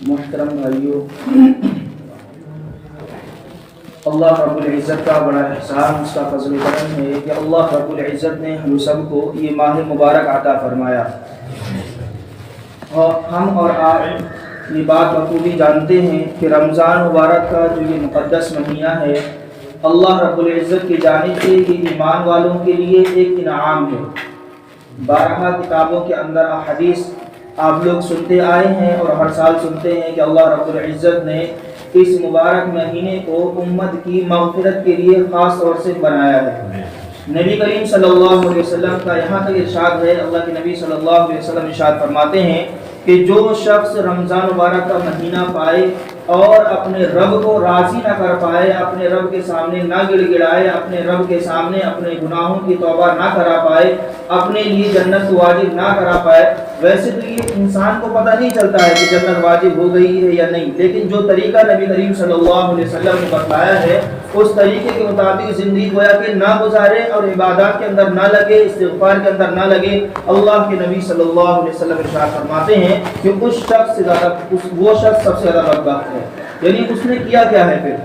محترم بھائیوں، اللہ رب العزت کا بڑا احسان، اس کا فضل و کرم ہے کہ اللہ رب العزت نے ہم سب کو یہ ماہ مبارک عطا فرمایا، اور ہم اور آپ یہ بات بخوبی جانتے ہیں کہ رمضان مبارک کا جو یہ مقدس مہینہ ہے، اللہ رب العزت کی جانب سے یہ ایمان والوں کے لیے ایک انعام ہے۔ 12 کتابوں کے اندر احادیث آپ لوگ سنتے آئے ہیں اور ہر سال سنتے ہیں کہ اللہ رب العزت نے اس مبارک مہینے کو امت کی مغفرت کے لیے خاص طور سے بنایا ہے۔ نبی کریم صلی اللہ علیہ وسلم کا یہاں تک ارشاد ہے، اللہ کے نبی صلی اللہ علیہ وسلم ارشاد فرماتے ہیں کہ جو شخص رمضان مبارک کا مہینہ پائے اور اپنے رب کو راضی نہ کر پائے، اپنے رب کے سامنے نہ گڑ گڑائے، اپنے رب کے سامنے اپنے گناہوں کی توبہ نہ کرا پائے، اپنے لیے جنت کو واجب نہ کرا پائے۔ ویسے تو یہ انسان کو پتہ نہیں چلتا ہے کہ جنت واجب ہو گئی ہے یا نہیں، لیکن جو طریقہ نبی کریم صلی اللہ علیہ وسلم نے بتلایا ہے اس طریقے کے مطابق زندگی گویا کہ نہ گزارے اور عبادات کے اندر نہ لگے، استغفار کے اندر نہ لگے، اللہ کے نبی صلی اللہ علیہ وسلم ارشاد فرماتے ہیں کہ وہ شخص سب سے زیادہ بدبخت ہے۔ یعنی اس نے کیا کیا ہے؟ پھر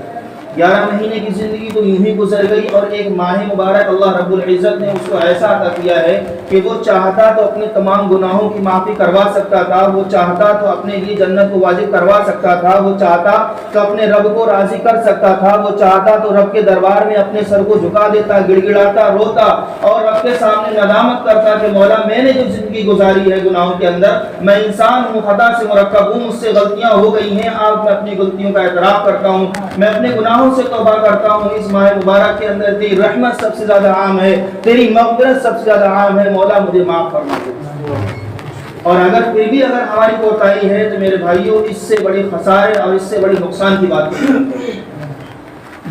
11 مہینے کی زندگی تو یوں ہی گزر گئی، اور ایک ماہ مبارک اللہ رب العزت نے اس کو ایسا عطا کیا ہے کہ وہ چاہتا تو اپنے تمام گناہوں کی معافی کروا سکتا تھا، وہ چاہتا تو اپنے لیے جنت کو واجب کروا سکتا تھا، وہ چاہتا تو اپنے رب کو راضی کر سکتا تھا، وہ چاہتا تو رب کے دربار میں اپنے سر کو جھکا دیتا، گڑ گڑاتا، روتا اور رب کے سامنے ندامت کرتا کہ مولا میں نے جو زندگی گزاری ہے گناہوں کے اندر، میں انسان ہوں، خطا سے مرکب ہوں، مجھ سے غلطیاں ہو گئی ہیں، آج میں اپنی غلطیوں کا اعتراف کرتا ہوں، میں اپنے گناہوں سے توبہ کرتا ہوں، اس ماہ مبارک کے اندر تیری رحمت سب سے زیادہ عام ہے، تیری مغفرت سب سے زیادہ عام ہے، مولا مجھے معاف فرما دے۔ اور پھر بھی اگر ہماری کوتاہی ہے تو میرے بھائیوں اس سے بڑی خسارے اور اس سے بڑی نقصان کی بات نہیں۔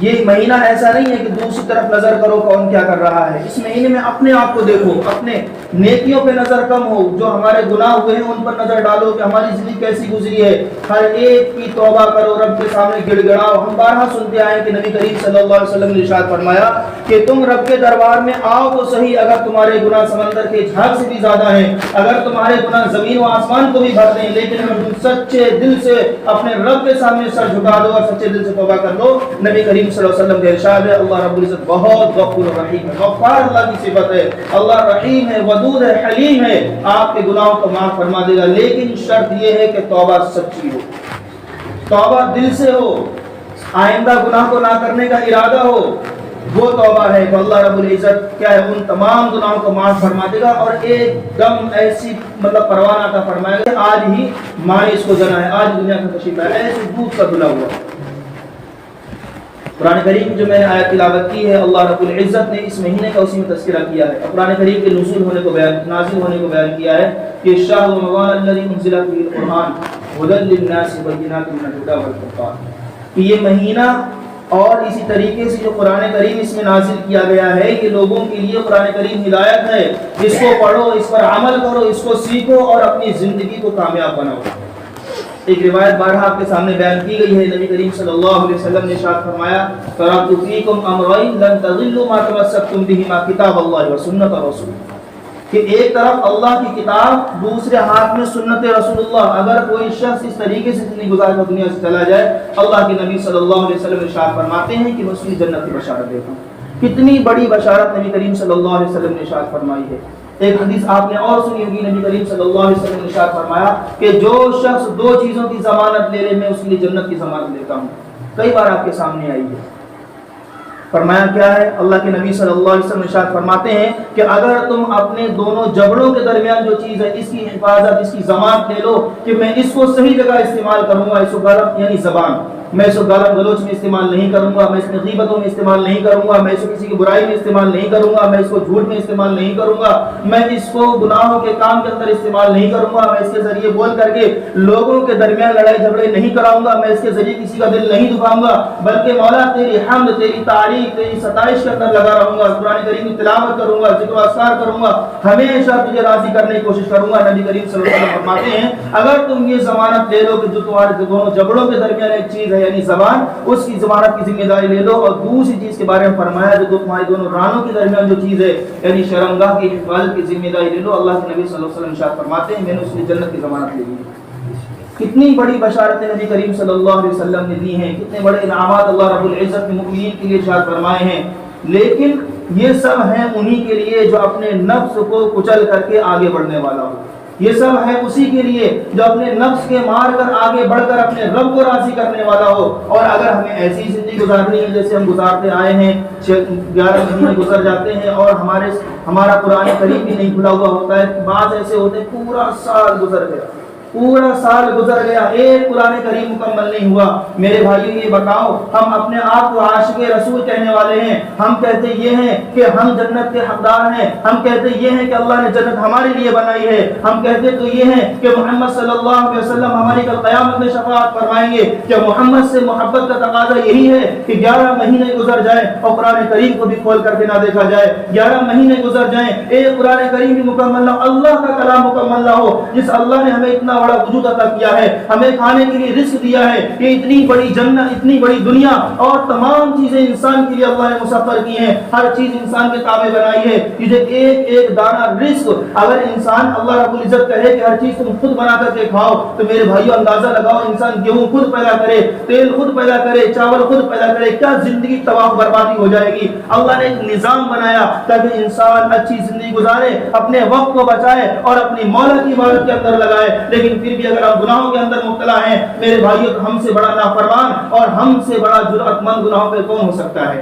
یہ مہینہ ایسا نہیں ہے کہ دوسری طرف نظر کرو کون کیا کر رہا ہے، اس مہینے میں اپنے آپ کو دیکھو، اپنے نیکیوں پہ نظر کم ہو، جو ہمارے گناہ ہوئے ہیں ان پر نظر ڈالو کہ ہماری زندگی کیسی گزری ہے، ہر ایک کی توبہ کرو، رب کے سامنے گڑ گڑاؤ۔ ہم بارہا سنتے آئے کہ نبی کریم صلی اللہ علیہ وسلم نے ارشاد فرمایا کہ تم رب کے دربار میں آؤ تو صحیح، اگر تمہارے گناہ سمندر کے جھاگ سے بھی زیادہ ہیں، اگر تمہارے گناہ زمین و آسمان کو بھی بھر دیں، لیکن اگر تم سچے دل سے اپنے رب کے سامنے سر جھکا دو اور سچے دل سے توبہ کر دو، نبی کریم صلی اللہ علیہ وسلم کا ارشاد ہے اللہ رب العزت بہت غفور رحیم ہے۔ غفار اللہ کی صفت ہے، اللہ رحیم ہے، ودود ہے، حلیم ہے، آپ کے گناہوں کو معاف فرما دے گا، لیکن شرط یہ ہے کہ توبہ سچی ہو، توبہ دل سے ہو، آئندہ گناہ کو نہ کرنے کا ارادہ ہو، وہ توبہ ہے تو اللہ رب العزت کیا ہے ان تمام گناہوں کو معاف فرما دے گا، اور ایک دم ایسی پروانہ عطا فرمائے گا، آج ہی ماں نے اس کو جنا ہے، آج دنیا کا تشریف ہے، ایسے دودھ کا دھلا ہوا۔ قرآن کریم کی جو میں نے آیت تلاوت کی ہے، اللہ رب العزت نے اس مہینے کا اسی میں تذکرہ کیا ہے، قرآن کریم کے نازل ہونے کو بیان کیا ہے کہ شہر رمضان الذی انزل فیہ القرآن ھدی للناس وبینات من الھدی والفرقان، کہ یہ مہینہ اور اسی طریقے سے جو قرآن کریم اس میں نازل کیا گیا ہے یہ لوگوں کے لیے قرآن کریم ہدایت ہے، اس کو پڑھو، اس پر عمل کرو، اس کو سیکھو اور اپنی زندگی کو کامیاب بناؤ۔ ایک روایت بارہا آپ کے سامنے بیان کی گئی ہے، نبی کریم صلی اللہ علیہ وسلم نے ارشاد فرمایا ترکت فیکم امرین لن تضلوا ما تمسکتم بہما کتاب اللہ و سنت رسول، کہ ایک طرف اللہ کی کتاب، دوسرے ہاتھ میں سنت رسول اللہ، اگر کوئی شخص اس طریقے سے زندگی گزار کر دنیا سے چلا جائے، اللہ کے نبی صلی اللہ علیہ وسلم ارشاد فرماتے ہیں کہ میں اس کی جنت کی بشارت دیتا ہوں۔ کتنی بڑی بشارت نبی کریم صلی اللہ علیہ وسلم نے ارشاد فرمائی ہے۔ ایک حدیث آپ نے اور سنی ہوگی، نبی کریم صلی اللہ علیہ وسلم نے ارشاد فرمایا کہ جو شخص 2 چیزوں کی ضمانت لے لے میں اس کے لیے جنت کی ضمانت لیتا ہوں۔ کئی بار آپ کے سامنے آئی ہے، فرمایا کیا ہے؟ اللہ کے نبی صلی اللہ علیہ وسلم ارشاد فرماتے ہیں کہ اگر تم اپنے دونوں جبڑوں کے درمیان جو چیز ہے اس کی حفاظت، اس کی ضمانت لے لو کہ میں اس کو صحیح جگہ استعمال کروں گا، اس کو غلط یعنی زبان، میں اس کو گالا گلوچ میں استعمال نہیں کروں گا، میں اس میں غیبتوں میں استعمال نہیں کروں گا، میں اس کو کسی کی برائی میں استعمال نہیں کروں گا، میں اس کو جھوٹ میں استعمال نہیں کروں گا، میں اس کو گناہوں کے کام کے اندر استعمال نہیں کروں گا، میں اس کے ذریعے بول کر کے لوگوں کے درمیان لڑائی جھگڑے نہیں کراؤں گا، میں اس کے ذریعے کسی کا دل نہیں دکھاؤں گا، بلکہ مولا تیری حمد، تیری تعریف، تیری ستائش کے اندر لگا رہوں گا، قرآن کریم کی تلاوت کروں گا، ذکر و اذکار کروں گا، ہمیشہ تجھے راضی کرنے کی کوشش کروں گا۔ نبی کریم صلی اللہ علیہ وسلم فرماتے ہیں اگر تم یہ ضمانت لے لو کہ جو تمہارے دونوں جبڑوں کے درمیان ایک چیز ہے یعنی زبان، اس کی ضمانت کی ذمہ داری لے لو، اور دوسری چیز کے بارے میں فرمایا جو تمہارے دونوں رانوں کے درمیان جو چیز ہے یعنی شرمگاہ کی حفاظت کی ذمہ داری لے لو، اللہ کے نبی صلی اللہ علیہ وسلم ارشاد فرماتے ہیں میں نے اس کی جنت کی ضمانت لے لی۔ کتنی بڑی بشارتیں نبی کریم صلی اللہ علیہ وسلم نے دی ہیں، کتنے بڑے انعامات اللہ رب العزت نے مؤمنین کے لیے ارشاد فرمائے ہیں، لیکن یہ سب ہیں انہی کے لیے جو اپنے نفس کو کچل کر کے آگے بڑھنے والا ہو، یہ سب ہے اسی کے لیے جو اپنے نفس کے مار کر آگے بڑھ کر اپنے رب کو راضی کرنے والا ہو۔ اور اگر ہمیں ایسی زندگی گزارنی ہے جیسے ہم گزارتے آئے ہیں، 11 مہینے گزر جاتے ہیں اور ہمارا قرآن کریم بھی نہیں کھلا ہوا ہوتا ہے، بعض ایسے ہوتے ہیں پورا سال گزر گیا، پورا سال گزر گیا، ایک قرآن کریم مکمل نہیں ہوا۔ میرے بھائیو یہ بتاؤ، ہم اپنے آپ کو عاشق رسول کہنے والے ہیں، ہم کہتے یہ ہیں کہ ہم جنت کے حقدار ہیں، ہم کہتے یہ ہیں کہ اللہ نے جنت ہمارے لیے بنائی ہے، ہم کہتے تو یہ ہیں کہ محمد صلی اللہ علیہ وسلم ہماری کل قیامت میں شفاعت فرمائیں گے، کہ محمد سے محبت کا تقاضا یہی ہے کہ 11 مہینے گزر جائیں اور قرآن کریم کو بھی کھول کر کے نہ دیکھا جائے، 11 مہینے گزر جائیں ایک قرآن کریم بھی مکمل نہ ہو، اللہ کا کلام مکمل نہ ہو، جس اللہ نے ہمیں اتنا بڑا وجود عطا کیا ہے، ہمیں کھانے کے لیے رزق دیا ہے، کہ اتنی بڑی جنت، اتنی بڑی دنیا اور تمام چیزیں انسان کے لیے اللہ نے مسخر کی ہیں، ہر چیز انسان کے تابع بنائی ہے، یہ ایک ایک دانہ رزق اگر انسان اللہ رب العزت کہے کہ ہر چیز تم خود بنا کر کے کھاؤ، تو میرے بھائیو اندازہ لگاؤ، انسان گیہوں خود پیدا کرے، تیل خود پیدا کرے، چاول خود پیدا کرے، کیا زندگی تباہ بربادی ہو جائے گی۔ اللہ نے ایک نظام بنایا تاکہ انسان اچھی زندگی گزارے، اپنے وقت کو بچائے اور اپنی مولا کی عبادت کے اندر لگائے، لیکن پھر بھی اگر ہم گناہوں کے اندر مبتلا ہیں میرے بھائیو، ہم سے بڑا نافرمان اور ہم سے بڑا جرأت مند گناہوں پہ کون ہو سکتا ہے؟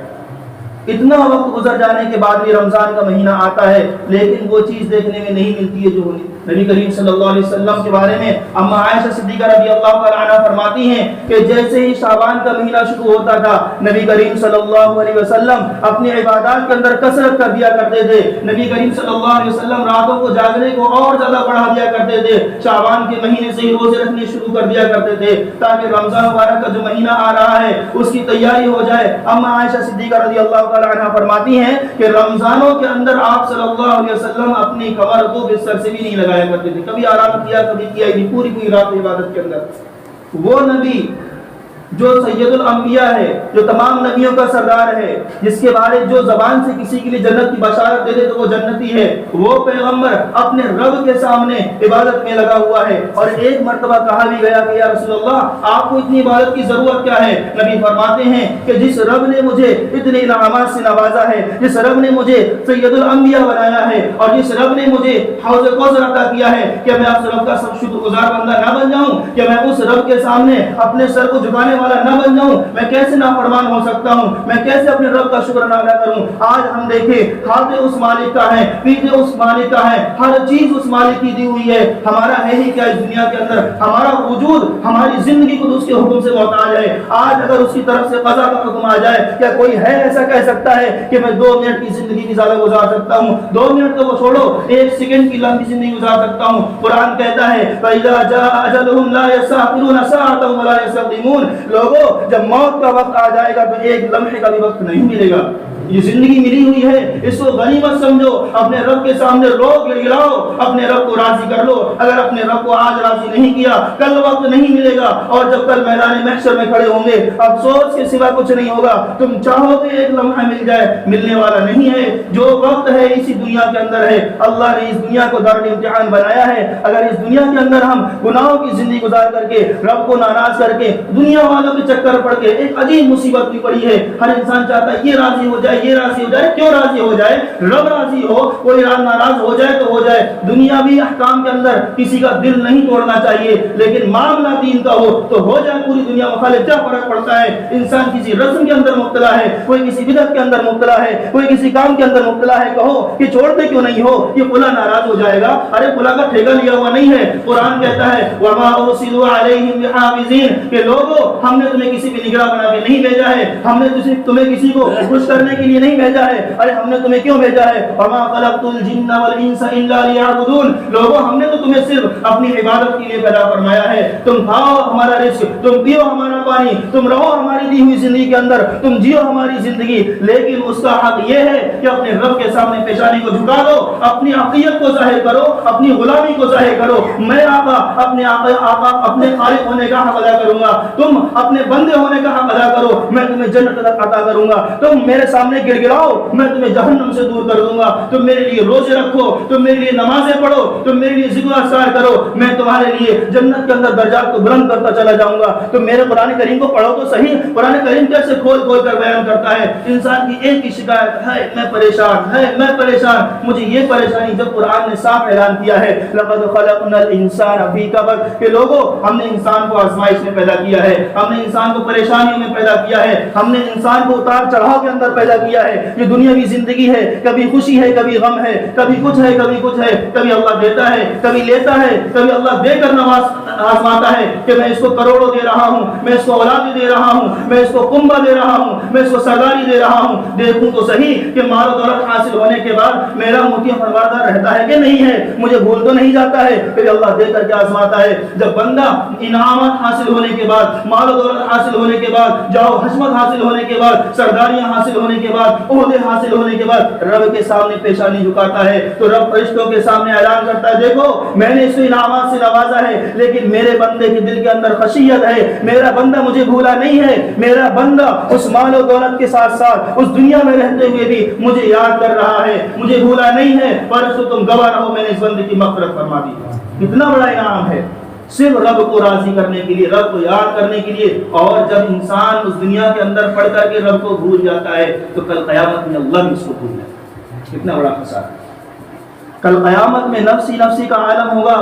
اتنا وقت گزر جانے کے بعد بھی رمضان کا مہینہ آتا ہے لیکن وہ چیز دیکھنے میں نہیں ملتی ہے جو ہونی۔ نبی کریم صلی اللہ علیہ وسلم کے بارے میں اما عائشہ صدیقہ رضی اللہ تعالی عنہا فرماتی ہیں کہ جیسے ہی شعبان کا مہینہ شروع ہوتا تھا، نبی کریم صلی اللہ علیہ وسلم اپنی عبادات کے اندر کثرت کر دیا کرتے تھے، نبی کریم صلی اللہ علیہ وسلم راتوں کو جاگنے کو اور زیادہ بڑھا دیا کرتے تھے، شعبان کے مہینے سے ہی روزے رکھنے شروع کر دیا کرتے تھے تاکہ رمضان مبارک کا جو مہینہ آ رہا ہے اس کی تیاری ہو جائے۔ اما عائشہ صدیقہ رضی اللہ تعالی عنہا فرماتی ہیں کہ رمضانوں کے اندر آپ صلی اللہ علیہ وسلم اپنی کمر کو بستر سے بھی نہیں لگایا کرتے تھے، کبھی آرام کیا کبھی کیا ہی نہیں، پوری رات عبادت کے اندر۔ وہ نبی جو سید الانبیاء ہے، جو تمام نبیوں کا سردار ہے، جس کے بارے جو زبان سے کسی کے لیے جنت کی بشارت دے دے تو وہ جنتی ہے، وہ پیغمبر اپنے رب کے سامنے عبادت میں لگا ہوا ہے۔ اور ایک مرتبہ کہا بھی گیا کہ یا رسول اللہ آپ کو اتنی عبادت کی ضرورت کیا ہے؟ نبی فرماتے ہیں کہ جس رب نے مجھے اتنے انعامات سے نوازا ہے، جس رب نے مجھے سید الانبیاء بنایا ہے، اور جس رب نے مجھے حوض کوثر عطا کیا ہے، کہ میں اس رب کا سب شکر گزار بندہ نہ بن جاؤں، کہ میں اس رب کے سامنے اپنے سر کو جھکانے والا نہ بن جاؤں، میں کیسے نافرمان ہو سکتا ہوں، میں کیسے اپنے رب کا شکر ادا کروں۔ آج ہم دیکھیں کھاتے اس مالک کا ہے، پیتے اس مالک کا ہے، ہر چیز اس مالک کی دی ہوئی ہے، ہمارا ہے ہی کیا اس دنیا کے اندر؟ ہمارا وجود ہماری زندگی کو اس کے حکم سے محتاج ہے۔ آج اگر اس کی طرف سے قضا کا حکم آ جائے، کیا کوئی ہے ایسا کہہ سکتا ہے کہ میں 2 منٹ کی زندگی کی زیادہ گزار سکتا ہوں؟ 2 منٹ تو وہ چھوڑو، 1 سیکنڈ کی لمبی زندگی گزار سکتا ہوں۔ قرآن کہتا ہے فَإِذَا جَاءَ أَجَلُهُمْ لَا يَسْتَأْخِرُونَ سَاعَةً وَلَا يَسْتَقْدِمُونَ۔ لوگوں جب موت کا وقت آ جائے گا تو ایک لمحے کا بھی وقت نہیں ملے گا۔ یہ زندگی ملی ہوئی ہے، اس کو غنیمت سمجھو، اپنے رب کے سامنے رو گڑگڑاؤ، اپنے رب کو راضی کر لو۔ اگر اپنے رب کو آج راضی نہیں کیا کل وقت نہیں ملے گا، اور جب کل میدان محشر میں کھڑے ہوں گے افسوس کے سوا کچھ نہیں ہوگا۔ تم چاہو کہ ایک لمحہ مل جائے، ملنے والا نہیں ہے۔ جو وقت ہے اسی دنیا کے اندر ہے، اللہ نے اس دنیا کو دار امتحان بنایا ہے۔ اگر اس دنیا کے اندر ہم گناہوں کی زندگی گزار کر کے رب کو ناراض کر کے دنیا والوں کے چکر پڑ کے ایک عجیب مصیبت بھی پڑی ہے، ہر انسان چاہتا ہے یہ راضی ہو جائے، یہ راضی ہو جائے۔ کیوں راضی ہو جائے؟ رب راضی ہو، کوئی ناراض ہو جائے تو ہو جائے۔ دنیاوی احکام کے اندر کسی کا دل نہیں توڑنا چاہیے، لیکن معاملہ دین کا ہو تو ہو جائے، پوری دنیا مخالف کیا فرق پڑتا ہے؟ انسان کسی رسم کے اندر مبتلا ہے، کوئی کسی بدعت کے اندر مبتلا ہے، کوئی کسی کام کے اندر مبتلا ہے، کہو کہ چھوڑتے کیوں نہیں ہو؟ یہ فلاں ناراض ہو جائے گا، ارے فلاں کا ٹھیکہ لیا ہوا نہیں ہے۔ قرآن کہتا ہے وَمَا أُرْسِلُوا عَلَيْهِمْ بِحَافِظِينَ، کہ لوگوں ہم نے تمہیں کسی بھی نگراں بنا کے نہیں بھیجا ہے، ہم نے تمہیں کسی کو خوش کرنے کے لیے نہیں بھیجا ہے۔ ارے ہم نے تمہیں کیوں بھیجا ہے؟ وَمَا خَلَقْتُ الْجِنَّ وَالْإِنسَ إِلَّا لِيَعْبُدُونَ، لوگوں ہم نے تو تمہیں صرف اپنی عبادت کے لیے پیدا فرمایا ہے۔ تم کھاؤ ہمارا رزق، تم پیو ہمارا پانی، تم رہو ہماری دی ہوئی زندگی کے اندر، تم جیو ہماری زندگی، لیکن اس کا حق یہ ہے کہ اپنے رب کے سامنے پیشانی کو جھکا دو، اپنی عقیدت کو ظاہر کرو، اپنی غلامی کو ظاہر کرو۔ میں آقا اپنے خالق ہونے کا حق ادا کروں گا، تم اپنے بندے ہونے کا حق ادا کرو، میں تمہیں جنت عطا کروں گا۔ تم میرے سامنے سامنے گڑ گڑاؤ میں تمہیں جہنم سے دور کر دوں گا، تم میرے لیے روزے رکھو، تم میرے لیے نمازیں پڑھو، تم میرے لیے ذکر اذکار کرو، میں تمہارے لیے جنت کے اندر درجات کو بلند کرتا چلا جاؤں گا۔ تم میرے قرآن کریم کو پڑھو تو صحیح، قرآن کریم کیسے کھول کھول کر بیان کرتا ہے۔ انسان کی ایک ہی شکایت ہے، میں پریشان ہے، میں پریشان، مجھے یہ پریشانی، جب قرآن نے صاف اعلان کیا ہے لقد خلقنا الانسان فی کبد کہ لوگوں ہم نے انسان کو آزمائش میں پیدا کیا ہے، ہم نے انسان کو پریشانیوں میں پیدا کیا ہے، ہم نے انسان کو اتار چڑھاؤ کے اندر پیدا کیا ہے۔ یہ دنیاوی زندگی ہے، کبھی خوشی ہے، کبھی غم ہے، کبھی کچھ ہے، کبھی کچھ ہے، کبھی اللہ دیتا ہے، کبھی لیتا ہے، کبھی اللہ دے کر آزماتا ہے کہ میں اس کو کروڑوں دے رہا ہوں، میں اس کو اولاد دے رہا ہوں، میں اس کو کنبہ دے رہا ہوں، میں اس کو سرداری دے رہا ہوں۔ دیکھوں تو صحیح کہ مال و دولت حاصل ہونے کے بعد میرا موتی پروردگار رہتا ہے کہ نہیں ہے، مجھے بھول تو نہیں جاتا ہے، پھر اللہ دے کر کے آزماتا ہے۔ جب بندہ انعامات حاصل ہونے کے بعد، مال و دولت حاصل ہونے کے بعد، جاؤ حشمت حاصل ہونے کے بعد، سرداریاں حاصل ہونے کے بعد، عہدے حاصل ہونے کے بعد رب کے سامنے پیشانی جھکاتا ہے تو رب فرشتوں کے سامنے اعلان کرتا ہے دیکھو میں نے اس کو انعامات سے نوازا ہے، لیکن میرے بندے کے دل کے اندر خشیت ہے، میرا بندہ مجھے بھولا نہیں ہے، میرا بندہ اس مال و دولت کے ساتھ ساتھ اس دنیا میں رہتے ہوئے بھی مجھے یاد کر رہا ہے، مجھے بھولا نہیں ہے، پرسوں تم گواہ رہو میں نے اس بندے کی مغفرت فرما دی۔ کتنا بڑا انعام ہے، صرف رب کو راضی کرنے کے لیے، رب کو یاد کرنے کے لیے۔ اور جب انسان اس دنیا کے اندر پڑھ کر کے رب کو بھول جاتا ہے تو کل قیامت میں اللہ بھی اس کو بھول جاتا ہے۔ کتنا بڑا خسارہ، کل قیامت میں نفسی نفسی کا عالم ہوگا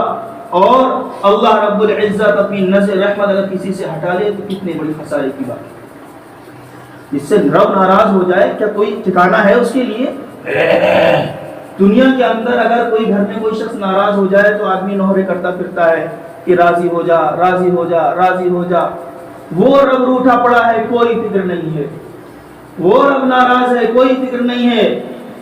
اور اللہ رب العزت اپنی نظر رحمت اگر کسی سے ہٹا لے تو کتنے بڑی خسارے کی بات ہے۔ جس سے رب ناراض ہو جائے کیا کوئی ٹھکانہ ہے اس کے لیے؟ دنیا کے اندر اگر کوئی گھر میں کوئی شخص ناراض ہو جائے تو آدمی نوحرے کرتا پھرتا ہے کہ راضی ہو جا، راضی ہو جا، راضی ہو جا۔ وہ رب روٹھا پڑا ہے، کوئی فکر نہیں ہے، وہ رب ناراض ہے، کوئی فکر نہیں ہے۔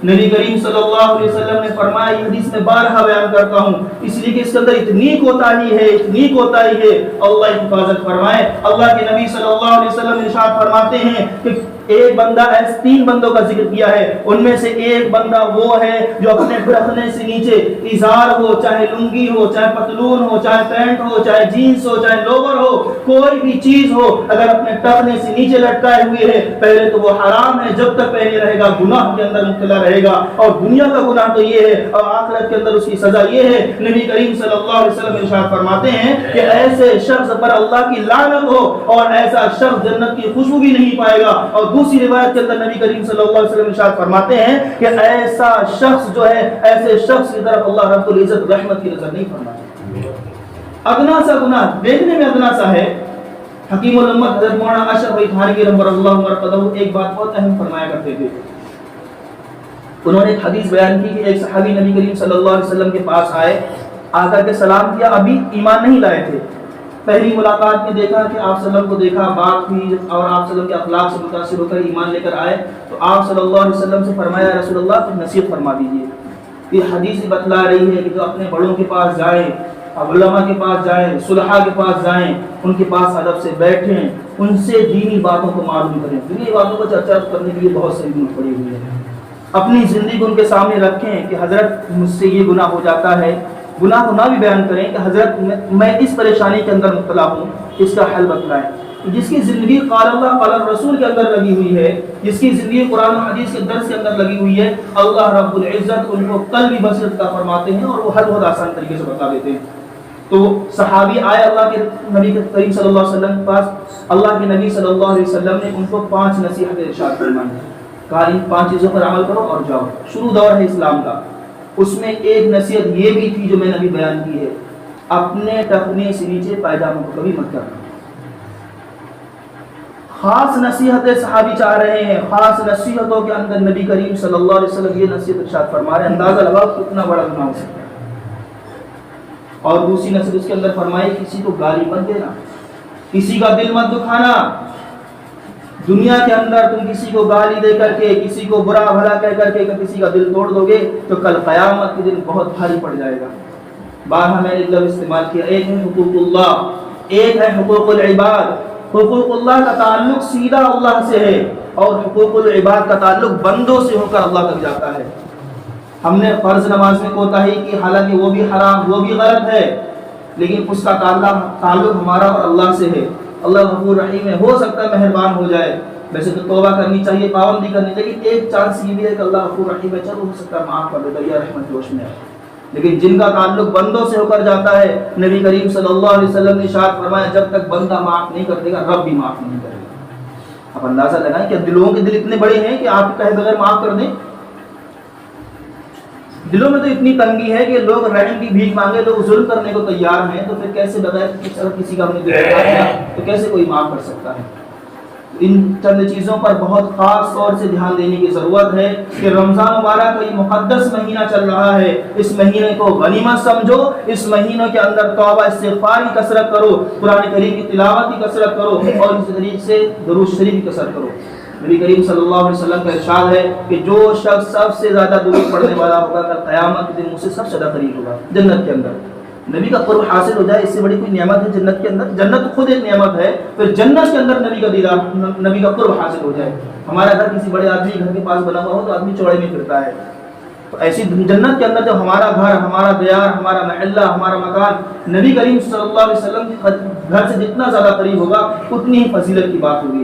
نبی کریم صلی اللہ علیہ وسلم نے فرمایا، یہ حدیث میں بارہا بیان کرتا ہوں اس لیے کہ اس کے اندر اتنی کوتاہی ہے، اتنی کوتاہی ہے، اللہ حفاظت فرمائے۔ اللہ کے نبی صلی اللہ علیہ وسلم ارشاد فرماتے ہیں کہ ایک بندہ ایسے 3 بندوں کا ذکر کیا ہے، ان میں سے ایک بندہ وہ ہے جو اپنے برخنے سے نیچے ازار ہو، چاہے لنگی ہو، چاہے پتلون ہو، چاہے پینٹ ہو، چاہے جینس ہو، چاہے لوور ہو، کوئی بھی چیز ہو، اگر اپنے ٹخنے سے نیچے لٹکائے ہوئے ہے پہلے تو وہ حرام ہے، جب تک پہنے رہے گا گناہ کے اندر مبتلا رہے گا، اور دنیا کا گناہ تو یہ ہے اور آخرت کے اندر اس کی سزا یہ ہے۔ نبی کریم صلی اللہ علیہ وسلم ارشاد فرماتے ہیں کہ ایسے شخص پر اللہ کی لعنت ہو اور ایسا شخص جنت کی خوشبو بھی نہیں پائے گا۔ اور دوسری روایت کے اندر نبی کریم صلی اللہ علیہ وسلم ارشاد فرماتے ہیں کہ ایسا شخص جو ہے، ایسے شخص کی طرف اللہ رب العزت رحمت کی نظر نہیں فرماتے۔ ادنا سا گناہ دیکھنے میں ادنا سا ہے۔ حکیم الامت حضرت مولانا اشرف بھائی تھانوی رحمہ اللہ مرقدہ ایک بات بہت اہم فرمایا کرتے تھے۔ انہوں نے ایک حدیث بیان کی کہ ایک صحابی نبی کریم صلی اللہ علیہ وسلم کے پاس آئے، آ کر کے سلام کیا، ابھی ایمان نہیں لائے تھے، پہلی ملاقات میں دیکھا کہ آپ صلی اللہ علیہ وسلم کو دیکھا، بات ہوئی اور آپ صلی اللہ علیہ وسلم کے اخلاق سے متاثر ہو کر ایمان لے کر آئے تو آپ صلی اللہ علیہ وسلم سے فرمایا رسول اللہ کچھ نصیحت فرما دیجیے۔ یہ حدیث بتلا رہی ہے کہ جو اپنے بڑوں کے پاس جائیں، علماء کے پاس جائیں، صلحاء کے پاس جائیں، ان کے پاس ادب سے بیٹھیں، ان سے دینی باتوں کو معلوم کریں۔ دینی باتوں کو چرچا کرنے کے لیے بہت سی ضرورت پڑی ہوئی ہے۔ اپنی زندگی کو ان کے سامنے رکھیں کہ حضرت مجھ سے یہ گناہ ہو جاتا ہے، گناہ کو نہ بھی بیان کریں کہ حضرت میں اس پریشانی کے اندر مبتلا ہوں، اس کا حل بتلائیں۔ جس کی زندگی قال اللہ قال رسول کے اندر لگی ہوئی ہے، جس کی زندگی قرآن و حدیث کے درس کے اندر لگی ہوئی ہے، اللہ رب العزت ان کو قلبی بصیرت عطا فرماتے ہیں اور وہ حل بہت آسان طریقے سے بتا دیتے ہیں۔ تو صحابی آئے اللہ کے نبی کریم صلی اللہ علیہ وسلم کے پاس، اللہ کے نبی صلی اللہ علیہ وسلم نے ان کو 5 نصیحتیں ارشاد فرمائیں، کہا ان 5 چیزوں پر عمل کرو اور جاؤ۔ شروع دور ہے اسلام کا، اس میں ایک نصیحت یہ بھی تھی جو میں نے ابھی بیان کی ہے، اپنے ٹخنے سے نیچے پائجامہ کو کبھی مت کرنا۔ خاص نصیحتیں صحابی چاہ رہے ہیں، خاص نصیحتوں کے اندر نبی کریم صلی اللہ علیہ وسلم یہ نصیحت ارشاد فرما رہے ہیں، اندازہ لگاؤ کتنا بڑا گناہ ہو سکتا ہے۔ اور دوسری نصیحت اس کے اندر فرمائی کسی کو گالی مت دینا، کسی کا دل مت دکھانا۔ دنیا کے اندر تم کسی کو گالی دے کر کے، کسی کو برا بھلا کہہ کر کے کسی کا دل توڑ دو گے تو کل قیامت کے دن بہت بھاری پڑ جائے گا۔ بارہا میں نے لفظ استعمال کیا، ایک ہے حقوق اللہ، ایک ہے حقوق العباد۔ حقوق اللہ کا تعلق سیدھا اللہ سے ہے اور حقوق العباد کا تعلق بندوں سے ہو کر اللہ تک جاتا ہے۔ ہم نے فرض نماز میں کوتاہی کی، حالانکہ وہ بھی حرام، وہ بھی غلط ہے، لیکن اس کا تعلق ہمارا اور اللہ سے ہے۔ اللہ غفور رحیم ہے، ہو سکتا ہے مہربان ہو جائے، ویسے تو توبہ کرنی چاہیے، پابندی کرنی، لیکن ایک چانس یہ بھی ہے کہ اللہ غفور رحیم ہے، چلو ہو سکتا ہے معاف کر دے، دریا رحمت جوش میں ہے۔ لیکن جن کا تعلق بندوں سے ہو کر جاتا ہے، نبی کریم صلی اللہ علیہ وسلم نے ارشاد فرمایا جب تک بندہ معاف نہیں کر دے گا رب بھی معاف نہیں کرے گا۔ اب اندازہ لگائیں کہ دلوں کے دل اتنے بڑے ہیں کہ آپ کہے بغیر معاف کر دیں؟ دلوں میں تو اتنی تنگی ہے کہ لوگ رحم کی بھیک مانگے، لوگ ظلم کرنے کو تیار ہیں، تو پھر کیسے بغیر کسی کا ہم نے دل توڑا دیا تو کیسے کوئی معاف کر سکتا ہے؟ ان چند چیزوں پر بہت خاص طور سے دھیان دینے کی ضرورت ہے کہ رمضان مبارک کا یہ مقدس مہینہ چل رہا ہے، اس مہینے کو غنیمت سمجھو، اس مہینوں کے اندر توبہ استغفار کی کثرت کرو، قرآن کریم کی تلاوت کی کثرت کرو، اور اس طریقے سے درود شریف کی کثرت کرو۔ نبی کریم صلی اللہ علیہ وسلم کا ارشاد ہے کہ جو شخص سب سے زیادہ درود پڑھنے والا ہوگا کل قیامت کے دن مجھ سے سب سے زیادہ قریب ہوگا جنت کے اندر۔ نبی کا قرب حاصل ہو جائے اس سے بڑی کوئی نعمت ہے جنت کے اندر؟ جنت خود ایک نعمت ہے، پھر جنت کے اندر نبی کا دیدار، نبی کا قرب حاصل ہو جائے۔ ہمارا گھر کسی بڑے آدمی گھر کے پاس بنا ہوا ہو تو آدمی چوڑے میں پھرتا ہے، تو ایسی جنت کے اندر جب ہمارا گھر، ہمارا دیار، ہمارا محلہ، ہمارا مکان نبی کریم صلی اللہ علیہ وسلم کے گھر سے جتنا زیادہ قریب ہوگا اتنی ہی فضیلت کی بات ہوگی۔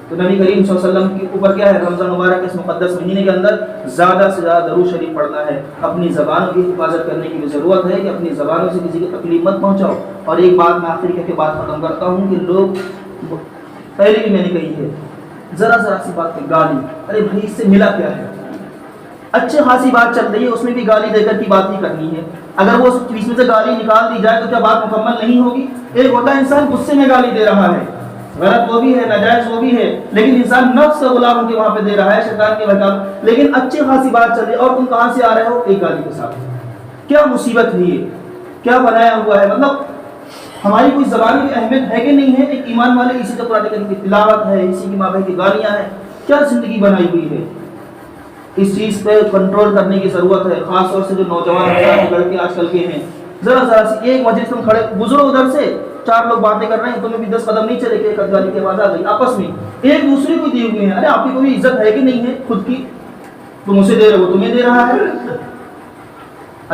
تو نبی کریم صلی اللہ علیہ وسلم کے اوپر کیا ہے، رمضان مبارک کے اس مقدس مہینے کے اندر زیادہ سے زیادہ درود شریف پڑھنا ہے۔ اپنی زبانوں کی حفاظت کرنے کی بھی ضرورت ہے کہ اپنی زبانوں سے کسی کو تکلیف مت پہنچاؤ۔ اور ایک بات میں آخری کہہ کے بات ختم کرتا ہوں کہ لوگ، پہلے بھی میں نے کہی ہے، ذرا سی بات پہ گالی، ارے بھائی اس سے ملا کیا ہے؟ اچھے خاصی بات چل رہی ہے، اس میں بھی گالی دے کر کی بات ہی کرنی ہے۔ اگر وہ اس میں سے گالی نکال دی جائے تو کیا بات مکمل نہیں ہوگی؟ ایک ہوتا ہے انسان غصے میں گالی دے رہا ہے، غلط وہ بھی ہے، ناجائز وہ بھی ہے، لیکن انسان نفس کا غلام کے وہاں پہ دے رہا ہے، شیطان کے بہکاوے، لیکن اچھی خاصی بات چل رہی ہے اور تم کہاں سے آ رہے ہو؟ ایک گالی کے ساتھ۔ کیا مصیبت ہے یہ؟ کیا بنایا ہوا ہے؟ مطلب ہماری کوئی زبان کی اہمیت ہے کہ نہیں ہے؟ ایک ایمان والے اسی کا قرآن کریم کی تلاوت ہے، اسی کی مابین کی گالیاں ہیں، کیا زندگی بنائی ہوئی ہے؟ اس چیز پہ کنٹرول کرنے کی ضرورت ہے، خاص طور سے جو نوجوان لڑکے آج کل کے ہیں۔ ذرا سی ایک مجلس میں کھڑے گزرو، ادھر سے چار لوگ باتیں کر رہے ہیں، تمہیں بھی 10 قدم نہیں چلے کہ ایک گالی کی آواز آ گئی آپس میں، ایک دوسرے کو دیے ہوئے ہیں۔ ارے آپ کی کوئی عزت ہے کہ نہیں ہے خود کی؟ تم اسے دے رہے ہو، تمہیں دے رہا ہے۔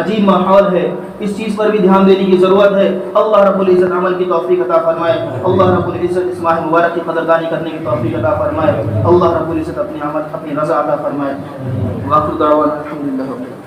عجیب ماحول ہے، اس چیز پر بھی دھیان دینے کی ضرورت ہے۔ اللہ رب العزت عمل کی توفیق عطا فرمائے، اللہ رب العزت اس ماہ مبارک کی قدردانی کرنے کی توفیق عطا فرمائے، اللہ رب العزت اپنی عمل اپنی رضا عطا فرمائے۔ واخر دعوانا الحمدللہ رب العالمین۔